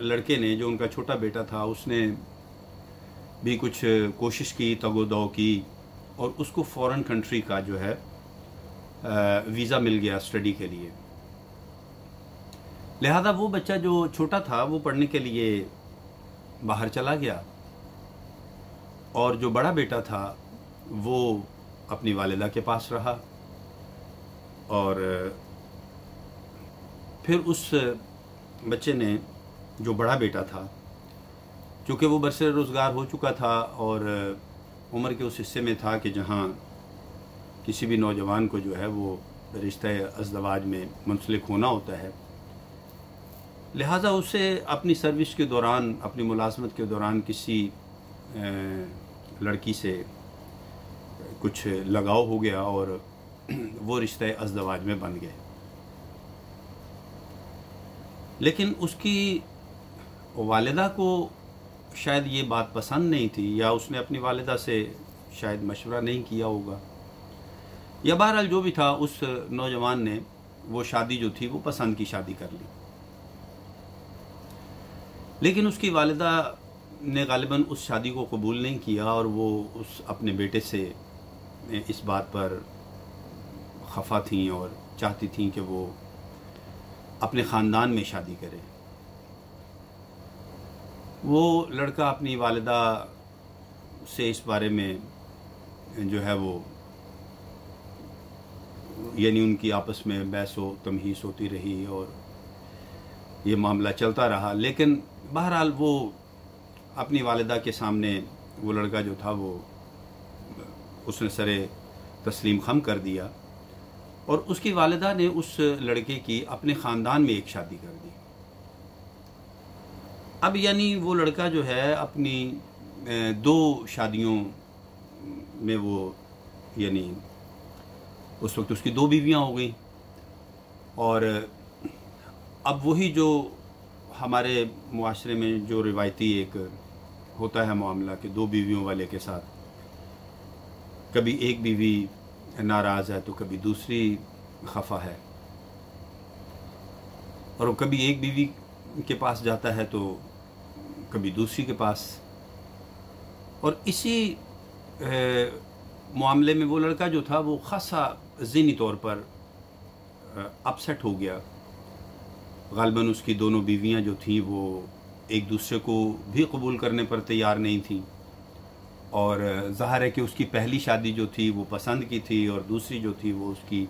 لڑکے نے، جو ان کا چھوٹا بیٹا تھا، اس نے بھی کچھ کوشش کی، تگ و دو کی، اور اس کو فورن کنٹری کا جو ہے ویزا مل گیا اسٹڈی کے لیے. لہذا وہ بچہ جو چھوٹا تھا وہ پڑھنے کے لیے باہر چلا گیا، اور جو بڑا بیٹا تھا وہ اپنی والدہ کے پاس رہا. اور پھر اس بچے نے، جو بڑا بیٹا تھا، چونکہ وہ برسر روزگار ہو چکا تھا اور عمر کے اس حصے میں تھا کہ جہاں کسی بھی نوجوان کو جو ہے وہ رشتہ ازدواج میں منسلک ہونا ہوتا ہے، لہٰذا اسے اپنی سروس کے دوران، اپنی ملازمت کے دوران کسی لڑکی سے کچھ لگاؤ ہو گیا اور وہ رشتہ ازدواج میں بن گئے. لیکن اس کی والدہ کو شاید یہ بات پسند نہیں تھی، یا اس نے اپنی والدہ سے شاید مشورہ نہیں کیا ہوگا، یا بہرحال جو بھی تھا، اس نوجوان نے وہ شادی جو تھی وہ پسند کی شادی کر لی. لیکن اس کی والدہ نے غالباً اس شادی کو قبول نہیں کیا، اور وہ اس اپنے بیٹے سے اس بات پر خفا تھیں اور چاہتی تھیں کہ وہ اپنے خاندان میں شادی کرے. وہ لڑکا اپنی والدہ سے اس بارے میں جو ہے وہ، یعنی ان کی آپس میں بحث و تمہیس ہوتی رہی اور یہ معاملہ چلتا رہا. لیکن بہرحال وہ اپنی والدہ کے سامنے، وہ لڑکا جو تھا وہ اس نے سر تسلیم خم کر دیا، اور اس کی والدہ نے اس لڑکے کی اپنے خاندان میں ایک شادی کر دی. اب یعنی وہ لڑکا جو ہے اپنی 2 شادیوں میں، وہ یعنی اس وقت اس کی 2 بیویاں ہو گئیں. اور اب وہی جو ہمارے معاشرے میں جو روایتی ایک ہوتا ہے معاملہ کہ 2 بیویوں والے کے ساتھ کبھی ایک بیوی ناراض ہے تو کبھی دوسری خفا ہے، اور کبھی ایک بیوی کے پاس جاتا ہے تو کبھی دوسری کے پاس. اور اسی معاملے میں وہ لڑکا جو تھا وہ خاصا ذہنی طور پر اپسیٹ ہو گیا. غالباً اس کی دونوں بیویاں جو تھیں وہ ایک دوسرے کو بھی قبول کرنے پر تیار نہیں تھیں، اور ظاہر ہے کہ اس کی پہلی شادی جو تھی وہ پسند کی تھی، اور دوسری جو تھی وہ اس کی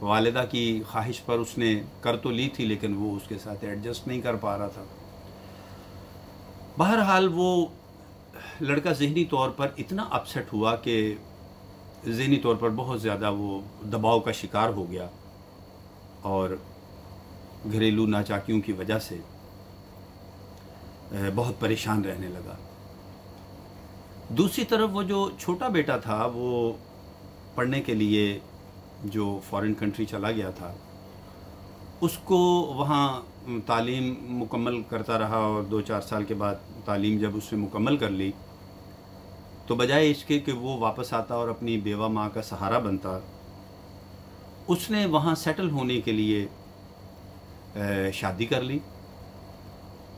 والدہ کی خواہش پر اس نے کر تو لی تھی، لیکن وہ اس کے ساتھ ایڈجسٹ نہیں کر پا رہا تھا. بہرحال وہ لڑکا ذہنی طور پر اتنا اپسیٹ ہوا کہ ذہنی طور پر بہت زیادہ وہ دباؤ کا شکار ہو گیا، اور گھریلو ناچاکیوں کی وجہ سے بہت پریشان رہنے لگا. دوسری طرف وہ جو چھوٹا بیٹا تھا وہ پڑھنے کے لیے جو فورن کنٹری چلا گیا تھا، اس کو وہاں تعلیم مکمل کرتا رہا، اور 2-4 سال کے بعد تعلیم جب اس نے مکمل کر لی تو بجائے اس کے کہ وہ واپس آتا اور اپنی بیوہ ماں کا سہارا بنتا، اس نے وہاں سیٹل ہونے کے لیے شادی کر لی،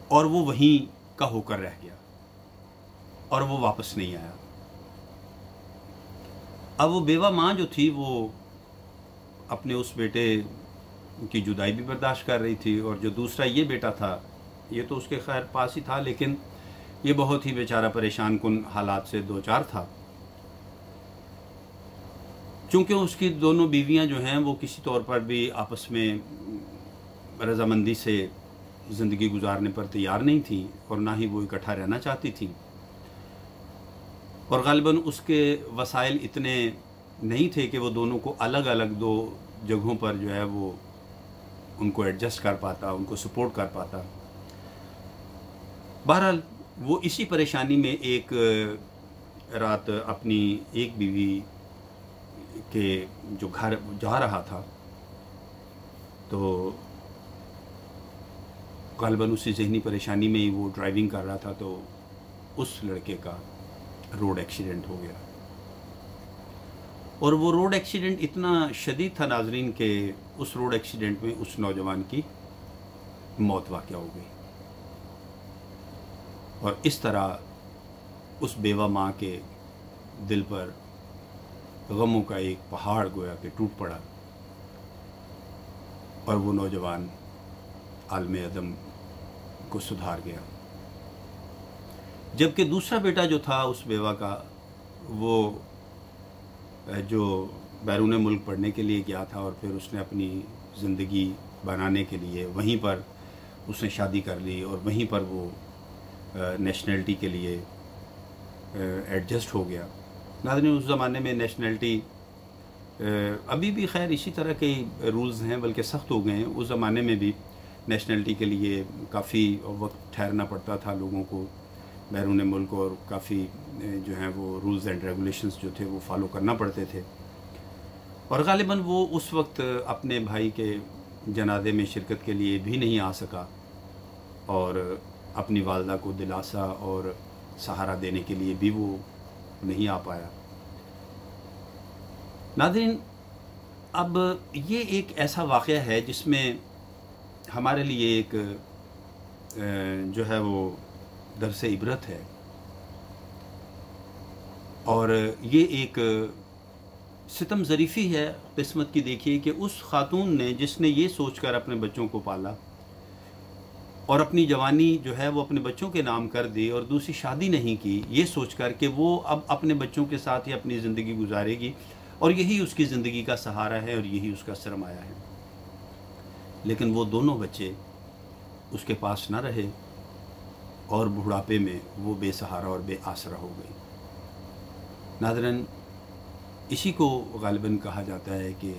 اور وہ وہیں کا ہو کر رہ گیا، اور وہ واپس نہیں آیا. اب وہ بیوہ ماں جو تھی وہ اپنے اس بیٹے کی جدائی بھی برداشت کر رہی تھی، اور جو دوسرا یہ بیٹا تھا یہ تو اس کے خیر پاس ہی تھا، لیکن یہ بہت ہی بیچارہ پریشان کن حالات سے دوچار تھا، چونکہ اس کی دونوں بیویاں جو ہیں وہ کسی طور پر بھی آپس میں رضامندی سے زندگی گزارنے پر تیار نہیں تھیں، اور نہ ہی وہ اکٹھا رہنا چاہتی تھیں، اور غالباً اس کے وسائل اتنے نہیں تھے کہ وہ دونوں کو الگ الگ 2 جگہوں پر جو ہے وہ ان کو ایڈجسٹ کر پاتا، ان کو سپورٹ کر پاتا. بہرحال وہ اسی پریشانی میں ایک رات اپنی ایک بیوی کے جو گھر جا رہا تھا، تو غالباً اسی ذہنی پریشانی میں ہی وہ ڈرائیونگ کر رہا تھا، تو اس لڑکے کا روڈ ایکسیڈنٹ ہو گیا. اور وہ روڈ ایکسیڈنٹ اتنا شدید تھا ناظرین کہ اس روڈ ایکسیڈنٹ میں اس نوجوان کی موت واقع ہو گئی. اور اس طرح اس بیوہ ماں کے دل پر غموں کا ایک پہاڑ گویا کہ ٹوٹ پڑا اور وہ نوجوان عالم ادم کو سدھار گیا، جبکہ دوسرا بیٹا جو تھا اس بیوہ کا، وہ جو بیرون ملک پڑھنے کے لیے گیا تھا اور پھر اس نے اپنی زندگی بنانے کے لیے وہیں پر اس نے شادی کر لی اور وہیں پر وہ نیشنلٹی کے لیے ایڈجسٹ ہو گیا۔ ناظرین، اس زمانے میں نیشنلٹی ابھی بھی خیر اسی طرح کے رولز ہیں، بلکہ سخت ہو گئے ہیں۔ اس زمانے میں بھی نیشنلٹی کے لیے کافی وقت ٹھہرنا پڑتا تھا لوگوں کو بیرون ملک، اور کافی جو ہیں وہ رولز اینڈ ریگولیشنز جو تھے وہ فالو کرنا پڑتے تھے، اور غالباً وہ اس وقت اپنے بھائی کے جنازے میں شرکت کے لیے بھی نہیں آ سکا اور اپنی والدہ کو دلاسا اور سہارا دینے کے لیے بھی وہ نہیں آ پایا۔ ناظرین، اب یہ ایک ایسا واقعہ ہے جس میں ہمارے لیے ایک جو ہے وہ درس عبرت ہے، اور یہ ایک ستم ظریفی ہے قسمت کی۔ دیکھیے کہ اس خاتون نے جس نے یہ سوچ کر اپنے بچوں کو پالا اور اپنی جوانی جو ہے وہ اپنے بچوں کے نام کر دی اور دوسری شادی نہیں کی، یہ سوچ کر کہ وہ اب اپنے بچوں کے ساتھ ہی اپنی زندگی گزارے گی اور یہی اس کی زندگی کا سہارا ہے اور یہی اس کا سرمایہ ہے، لیکن وہ دونوں بچے اس کے پاس نہ رہے اور بڑھاپے میں وہ بے سہارا اور بے آسرا ہو گئی۔ ناظرین، اسی کو غالباً کہا جاتا ہے کہ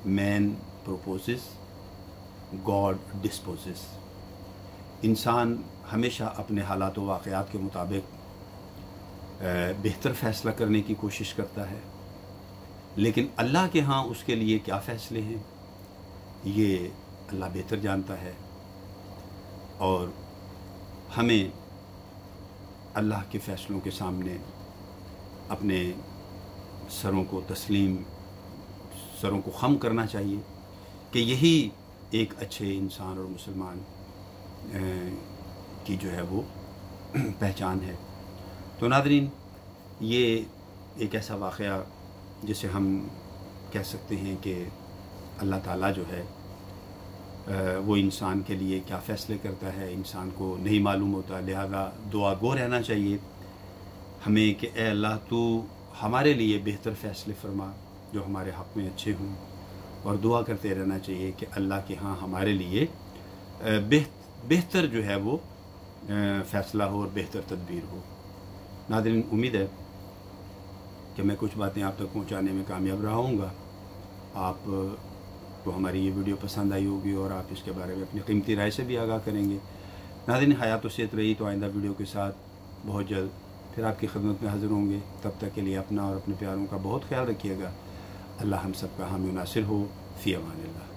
مین پروپوزز، گاڈ ڈسپوزز۔ انسان ہمیشہ اپنے حالات و واقعات کے مطابق بہتر فیصلہ کرنے کی کوشش کرتا ہے، لیکن اللہ کے ہاں اس کے لیے کیا فیصلے ہیں یہ اللہ بہتر جانتا ہے، اور ہمیں اللہ کے فیصلوں کے سامنے اپنے سروں کو تسلیم، سروں کو خم کرنا چاہیے کہ یہی ایک اچھے انسان اور مسلمان کی جو ہے وہ پہچان ہے۔ تو ناظرین، یہ ایک ایسا واقعہ جسے ہم کہہ سکتے ہیں کہ اللہ تعالیٰ جو ہے وہ انسان کے لیے کیا فیصلے کرتا ہے انسان کو نہیں معلوم ہوتا، لہذا دعا گو رہنا چاہیے ہمیں کہ اے اللہ تو ہمارے لیے بہتر فیصلے فرما جو ہمارے حق میں اچھے ہوں، اور دعا کرتے رہنا چاہیے کہ اللہ کے ہاں ہمارے لیے بہتر جو ہے وہ فیصلہ ہو اور بہتر تدبیر ہو۔ ناظرین، امید ہے کہ میں کچھ باتیں آپ تک پہنچانے میں کامیاب رہا ہوں گا۔ آپ کو ہماری یہ ویڈیو پسند آئی ہوگی اور آپ اس کے بارے میں اپنی قیمتی رائے سے بھی آگاہ کریں گے۔ ناظرین، حیات و صحت رہی تو آئندہ ویڈیو کے ساتھ بہت جلد پھر آپ کی خدمت میں حاضر ہوں گے۔ تب تک کے لیے اپنا اور اپنے پیاروں کا بہت خیال رکھیے گا۔ اللہ ہم سب کا حامی و ناصر ہو۔ فی امان اللہ۔